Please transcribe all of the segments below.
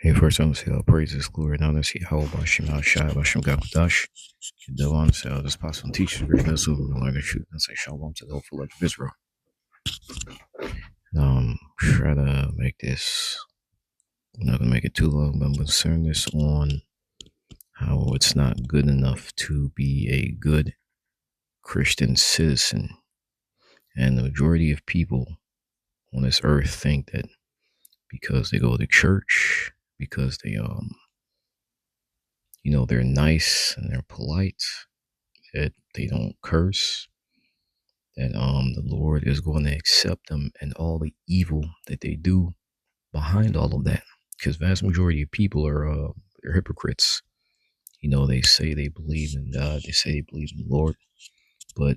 Hey, first I'm gonna say all praises, glory, and honor to Yahweh Bashim Al Shai Bashim Gakudash. Devon say all this possible teachers, great vessel, who will learn the truth and say shalom to the hopeful of Israel. Try to make this, I'm not gonna make it too long, but I'm gonna turn this on how it's not good enough to be a good Christian citizen. And the majority of people on this earth think that because they go to church, because they they're nice and they're polite, that they don't curse, that the Lord is going to accept them and all the evil that they do behind all of that. Because vast majority of people are they're hypocrites. They say they believe in God, they say they believe in the Lord, but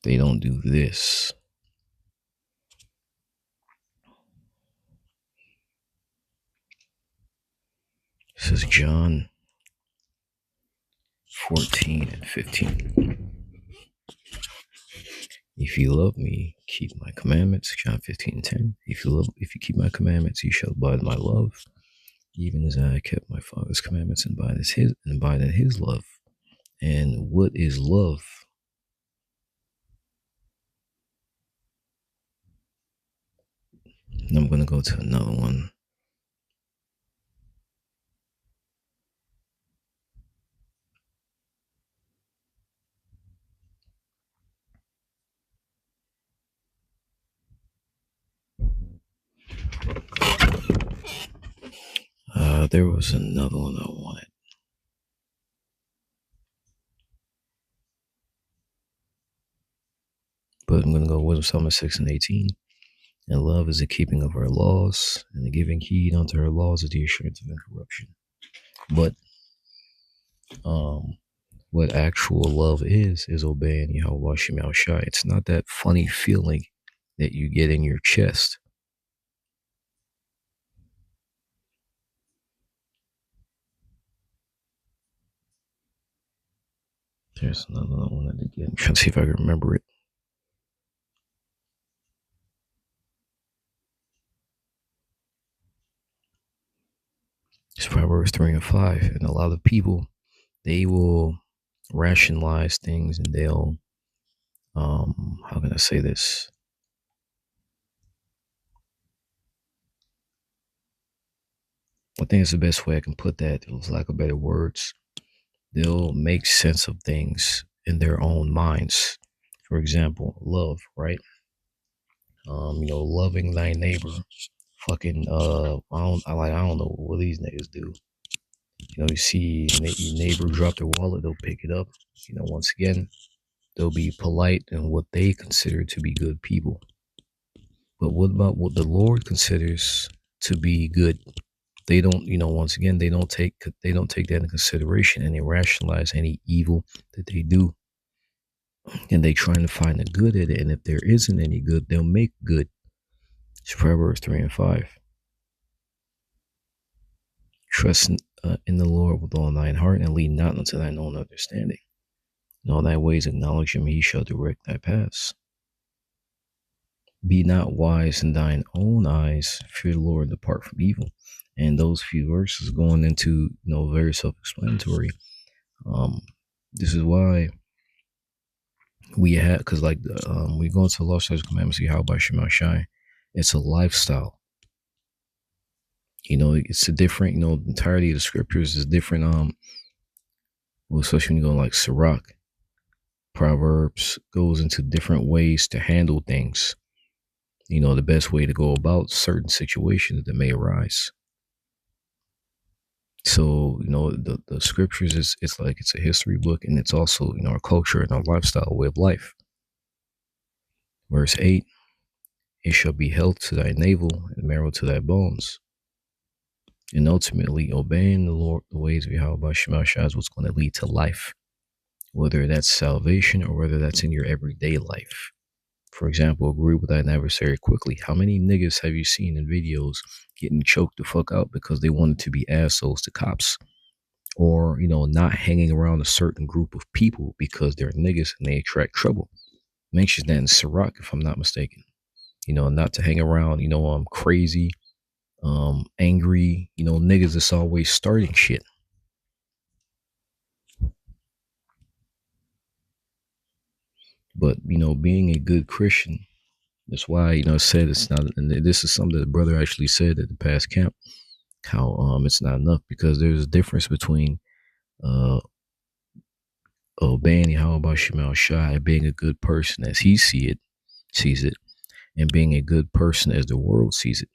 they don't do this. This is John 14 and 15. If you love me, keep my commandments. John 15:10. If you keep my commandments, you shall abide in my love, even as I kept my Father's commandments and abide in his love. And what is love? And I'm going to go to another one. There was another one I wanted. But I'm going to go with Psalm 6 and 18. And love is the keeping of her laws, and the giving heed unto her laws is the assurance of incorruption. But what actual love is obeying Yahweh Shemel Shai. It's not that funny feeling that you get in your chest. There's another one I wanted to get. I'm trying to see if I can remember it. It's Proverbs 3 and 5. And a lot of people, they will rationalize things and they'll, how can I say this? I think it's the best way I can put that, with lack of better words. They'll make sense of things in their own minds. For example, love, right? Loving thy neighbor. Fucking, I don't know what these niggas do. You see your neighbor drop their wallet, they'll pick it up. Once again, they'll be polite in what they consider to be good people. But what about what the Lord considers to be good? They don't, once again, they don't take that into consideration, and they rationalize any evil that they do. And they trying to find the good in it. And if there isn't any good, they'll make good. It's Proverbs 3 and 5. Trust in the Lord with all thine heart, and lean not unto thine own understanding. In all thy ways acknowledge him, he shall direct thy paths. Be not wise in thine own eyes, fear the Lord, depart from evil. And those few verses going into, very self-explanatory. This is why we have, because we go into the law, statutes, commandments, how by Shema Shai. It's a lifestyle. It's a different, the entirety of the scriptures is different. Especially when you go like Sirach, Proverbs goes into different ways to handle things. The best way to go about certain situations that may arise. So, the scriptures it's like it's a history book, and it's also, our culture and our lifestyle, way of life. Verse 8, it shall be health to thy navel and marrow to thy bones. And ultimately, obeying the Lord, the ways of Yahweh Shema Shai, is what's going to lead to life, whether that's salvation or whether that's in your everyday life. For example, agree with thine adversary quickly. How many niggas have you seen in videos getting choked the fuck out because they wanted to be assholes to cops? Or, not hanging around a certain group of people because they're niggas and they attract trouble. Mentions that in Sirach, if I'm not mistaken. not to hang around, crazy, angry, niggas that's always starting shit. But, being a good Christian, that's why, it said it's not, and this is something that the brother actually said at the past camp, how it's not enough, because there's a difference between uh obeying Yahweh Shemal Shai, being a good person as he sees it, and being a good person as the world sees it.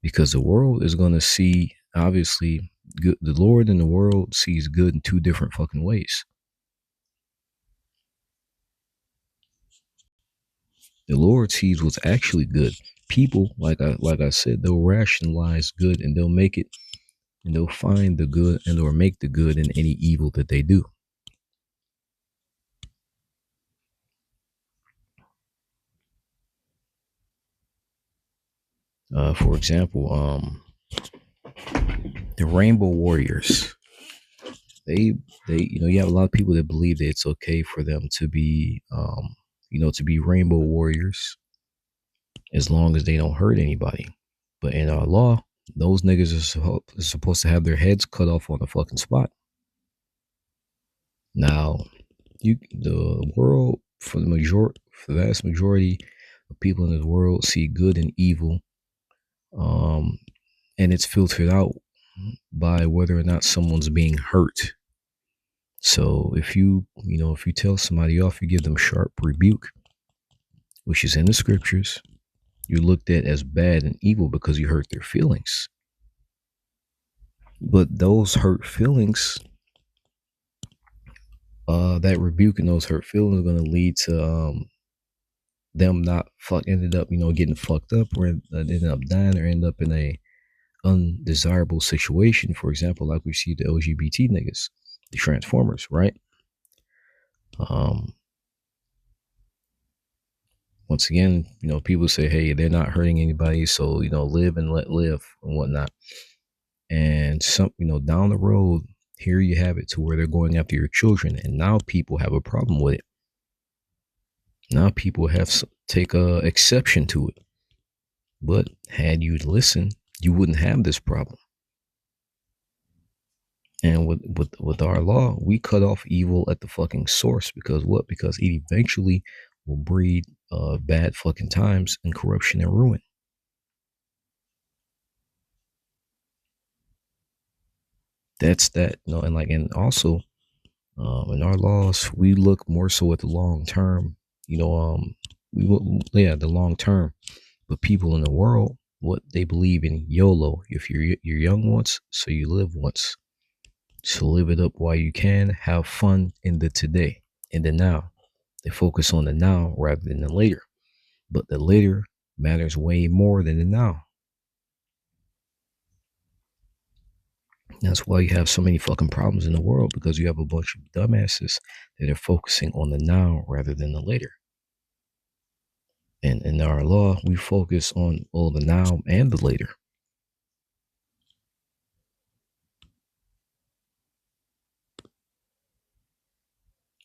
Because the world is going to see, obviously, good. The Lord in the world sees good in two different fucking ways. The Lord sees what's actually good. People, like I said, they'll rationalize good, and they'll make it, and they'll find the good and or make the good in any evil that they do. For example, the Rainbow Warriors. They, you have a lot of people that believe that it's okay for them to be, to be Rainbow Warriors, as long as they don't hurt anybody. But in our law, those niggas are supposed to have their heads cut off on the fucking spot. Now, the world, for the vast majority of people in this world, see good and evil, and it's filtered out by whether or not someone's being hurt. So if you tell somebody off, you give them sharp rebuke, which is in the scriptures, you're looked at as bad and evil because you hurt their feelings. But those hurt feelings, that rebuke and those hurt feelings are going to lead to them not ended up, getting fucked up, or ended up dying, or end up in a undesirable situation. For example, like we see the LGBT niggas, the Transformers, right? Once again, people say, hey, they're not hurting anybody, so live and let live and whatnot. And some, down the road, here you have it to where they're going after your children, and now people have a problem with it. Now people have take exception to it. But had you listened, you wouldn't have this problem. And with our law, we cut off evil at the fucking source. Because what? Because it eventually will breed bad fucking times and corruption and ruin. That's that. And also, in our laws, we look more so at the long term. The long term. But people in the world, what they believe in YOLO. If you're young once, so you live once. So live it up while you can. Have fun in the today, in the now. They focus on the now rather than the later. But the later matters way more than the now. That's why you have so many fucking problems in the world, because you have a bunch of dumbasses that are focusing on the now rather than the later. And in our law, we focus on all the now and the later.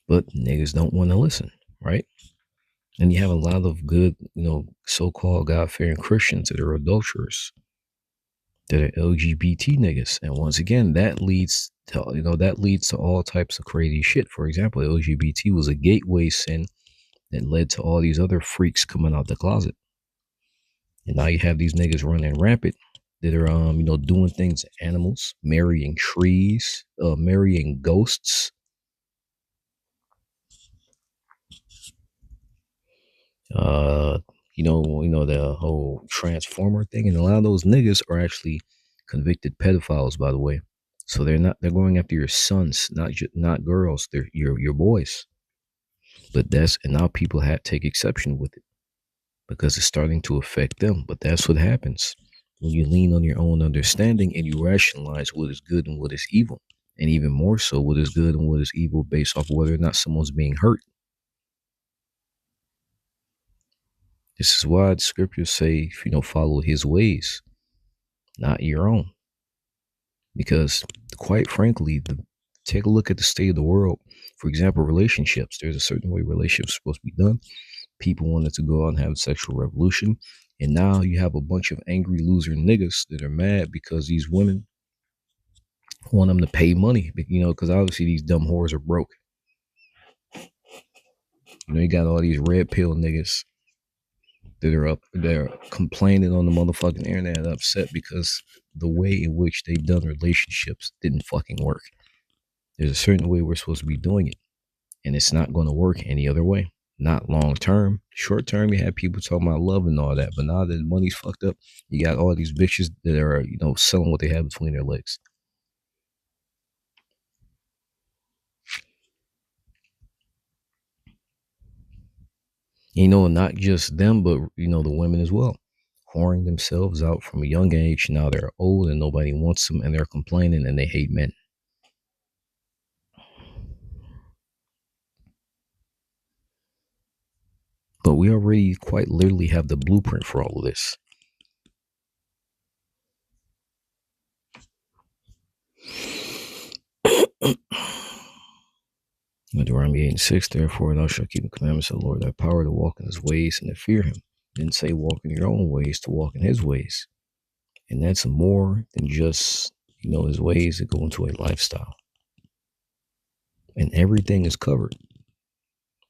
But niggas don't want to listen, right? And you have a lot of good, so-called God-fearing Christians that are adulterers, that are LGBT niggas. And once again, that leads to all types of crazy shit. For example, LGBT was a gateway sin that led to all these other freaks coming out the closet. And now you have these niggas running rampant that are, doing things to animals, marrying trees, marrying ghosts. The whole transformer thing, and a lot of those niggas are actually convicted pedophiles, by the way. So they're going after your sons, not girls. They're your boys. But and now people take exception with it because it's starting to affect them. But that's what happens when you lean on your own understanding and you rationalize what is good and what is evil, and even more so what is good and what is evil based off of whether or not someone's being hurt. This is why the scriptures say, follow his ways, not your own. Because quite frankly, take a look at the state of the world. For example, relationships. There's a certain way relationships are supposed to be done. People wanted to go out and have a sexual revolution. And now you have a bunch of angry loser niggas that are mad because these women want them to pay money, because obviously these dumb whores are broke. You got all these red pill niggas that are up there complaining on the motherfucking internet, upset because the way in which they've done relationships didn't fucking work. There's a certain way we're supposed to be doing it, and it's not going to work any other way. Not long term. Short term, you have people talking about love and all that, but now that money's fucked up, you got all these bitches that are, selling what they have between their legs. Not just them, but the women as well, whoring themselves out from a young age. Now they're old and nobody wants them, and they're complaining and they hate men. But we already quite literally have the blueprint for all of this. Deuteronomy 8:6, therefore thou shalt keep the commandments of the Lord thy power to walk in his ways and to fear him. Didn't say walk in your own ways, to walk in his ways. And that's more than just, his ways that go into a lifestyle. And everything is covered.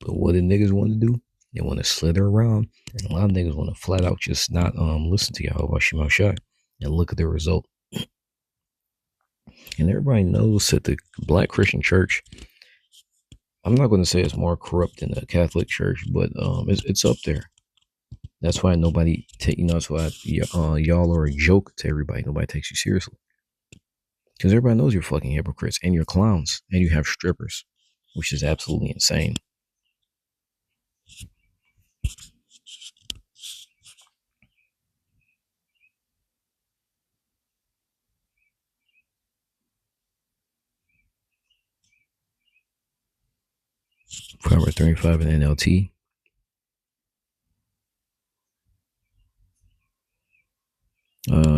But what do niggas want to do? They want to slither around. And a lot of niggas want to flat out just not listen to Yahweh Shema Shai and look at the result. And everybody knows that the Black Christian church, I'm not going to say it's more corrupt than the Catholic church, but it's up there. That's why nobody that's why y'all are a joke to everybody. Nobody takes you seriously. Because everybody knows you're fucking hypocrites and you're clowns and you have strippers, which is absolutely insane. Proverbs 35 in NLT.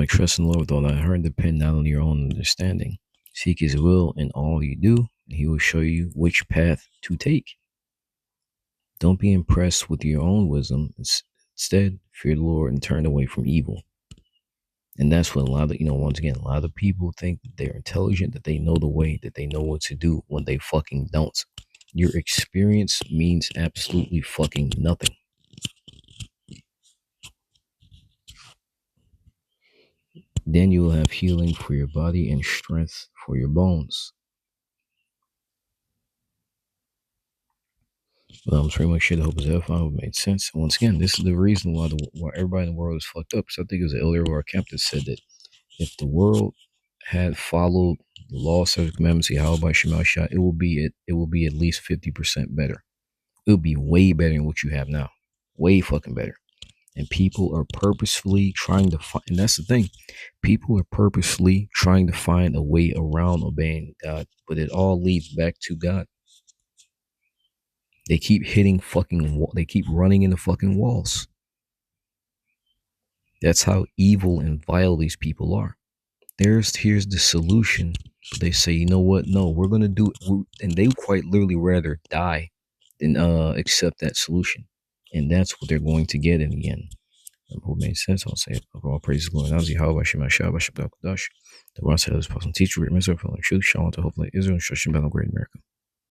Trust in the Lord with all thy heart, depend not on your own understanding. Seek his will in all you do, and he will show you which path to take. Don't be impressed with your own wisdom. Instead, fear the Lord and turn away from evil. And that's what a lot of, once again, a lot of people think that they're intelligent, that they know the way, that they know what to do when they fucking don't. Your experience means absolutely fucking nothing. Then you will have healing for your body and strength for your bones. Well, I'm pretty much sure the hope is edifying. Hope it made sense. And once again, this is the reason why everybody in the world is fucked up. So I think it was the elder of our camp that said that if the world had followed the law, statutes, commandments, Yahweh Shema Shai, it will be at least 50% better. It will be way better than what you have now. Way fucking better. And people are purposefully trying to find, and that's the thing, people are purposefully trying to find a way around obeying God, but it all leads back to God. They keep hitting they keep running into fucking walls. That's how evil and vile these people are. Here's the solution. They say, you know what? No, we're going to do it. And they quite literally rather die than accept that solution. And that's what they're going to get in the end. What made sense? I'll say it. Of all praises, glory, and honor, how Shema Shah, Bashab Dash. The Ross has possible teacher, myself, and truth, Shalom to hopefully Israel, instruction, battle, great America.